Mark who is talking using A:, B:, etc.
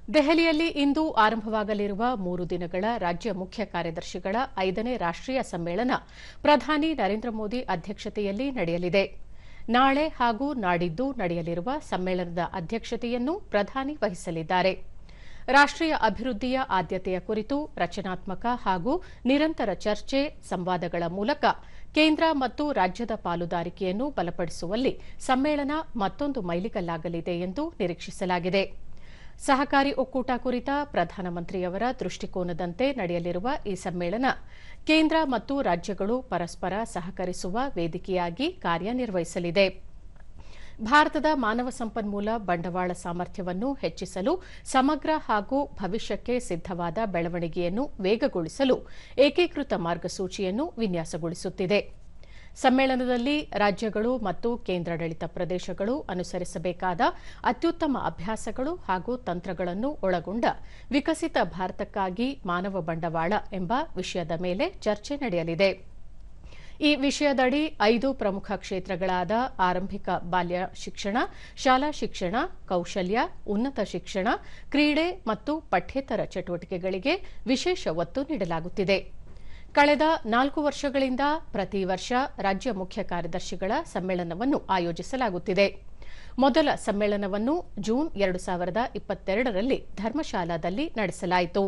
A: ದೆಹಲಿಯಲ್ಲಿ ಇಂದು ಆರಂಭವಾಗಲಿರುವ 3 ದಿನಗಳ ರಾಜ್ಯ ಮುಖ್ಯ ಕಾರ್ಯದರ್ಶಿಗಳ 5ನೇ ರಾಷ್ಟೀಯ ಸಮ್ಮೇಳನ ಪ್ರಧಾನಿ ನರೇಂದ್ರ ಮೋದಿ ಅಧ್ಯಕ್ಷತೆಯಲ್ಲಿ ನಡೆಯಲಿದೆ. ನಾಳೆ ಹಾಗೂ ನಾಡಿದ್ದು ನಡೆಯಲಿರುವ ಸಮ್ಮೇಳನದ ಅಧ್ಯಕ್ಷತೆಯನ್ನು ಪ್ರಧಾನಿ ವಹಿಸಲಿದ್ದಾರೆ. ರಾಷ್ಟೀಯ ಅಭಿವೃದ್ಧಿಯ ಆದ್ಯತೆಯ ಕುರಿತು ರಚನಾತ್ಮಕ ಹಾಗೂ ನಿರಂತರ ಚರ್ಚೆ, ಸಂವಾದಗಳ ಮೂಲಕ ಕೇಂದ್ರ ಮತ್ತು ರಾಜ್ಯದ ಪಾಲುದಾರಿಕೆಯನ್ನು ಬಲಪಡಿಸುವಲ್ಲಿ ಸಮ್ಮೇಳನ ಮತ್ತೊಂದು ಮೈಲಿಗಲ್ಲಾಗಲಿದೆ ಎಂದು ನಿರೀಕ್ಷಿಸಲಾಗಿದೆ. ಸಹಕಾರಿ ಒಕ್ಕೂಟ ಕುರಿತ ಪ್ರಧಾನಮಂತ್ರಿಯವರ ದೃಷ್ಟಿಕೋನದಂತೆ ನಡೆಯಲಿರುವ ಈ ಸಮ್ಮೇಳನ ಕೇಂದ್ರ ಮತ್ತು ರಾಜ್ಯಗಳು ಪರಸ್ಪರ ಸಹಕರಿಸುವ ವೇದಿಕೆಯಾಗಿ ಕಾರ್ಯನಿರ್ವಹಿಸಲಿದೆ. ಭಾರತದ ಮಾನವ ಸಂಪನ್ಮೂಲ ಬಂಡವಾಳ ಸಾಮರ್ಥ್ಯವನ್ನು ಹೆಚ್ಚಿಸಲು ಸಮಗ್ರ ಹಾಗೂ ಭವಿಷ್ಯಕ್ಕೆ ಸಿದ್ದವಾದ ಬೆಳವಣಿಗೆಯನ್ನು ವೇಗಗೊಳಿಸಲು ಏಕೀಕೃತ ಮಾರ್ಗಸೂಚಿಯನ್ನು ವಿನ್ಯಾಸಗೊಳಿಸುತ್ತಿದೆ. ಸಮ್ಮೇಳನದಲ್ಲಿ ರಾಜ್ಯಗಳು ಮತ್ತು ಕೇಂದ್ರಾಡಳಿತ ಪ್ರದೇಶಗಳು ಅನುಸರಿಸಬೇಕಾದ ಅತ್ಯುತ್ತಮ ಅಭ್ಯಾಸಗಳು ಹಾಗೂ ತಂತ್ರಗಳನ್ನು ಒಳಗೊಂಡ ವಿಕಸಿತ ಭಾರತಕ್ಕಾಗಿ ಮಾನವ ಬಂಡವಾಳ ಎಂಬ ವಿಷಯದ ಮೇಲೆ ಚರ್ಚೆ ನಡೆಯಲಿದೆ. ಈ ವಿಷಯದಡಿ 5 ಪ್ರಮುಖ ಕ್ಷೇತ್ರಗಳಾದ ಆರಂಭಿಕ ಬಾಲ್ಯ ಶಿಕ್ಷಣ, ಶಾಲಾ ಶಿಕ್ಷಣ, ಕೌಶಲ್ಯ, ಉನ್ನತ ಶಿಕ್ಷಣ, ಕ್ರೀಡೆ ಮತ್ತು ಪಠ್ಯೇತರ ಚಟುವಟಿಕೆಗಳಿಗೆ ವಿಶೇಷ ಒತ್ತು ನೀಡಲಾಗುತ್ತಿದೆ. ಕಳೆದ 4 ವರ್ಷಗಳಿಂದ ಪ್ರತಿ ವರ್ಷ ರಾಜ್ಯ ಮುಖ್ಯ ಕಾರ್ಯದರ್ಶಿಗಳ ಸಮ್ಮೇಳನವನ್ನು ಆಯೋಜಿಸಲಾಗುತ್ತಿದೆ. ಮೊದಲ ಸಮ್ಮೇಳನವನ್ನು ಜೂನ್ 2022ರಲ್ಲಿ ಧರ್ಮಶಾಲಾದಲ್ಲಿ ನಡೆಸಲಾಯಿತು.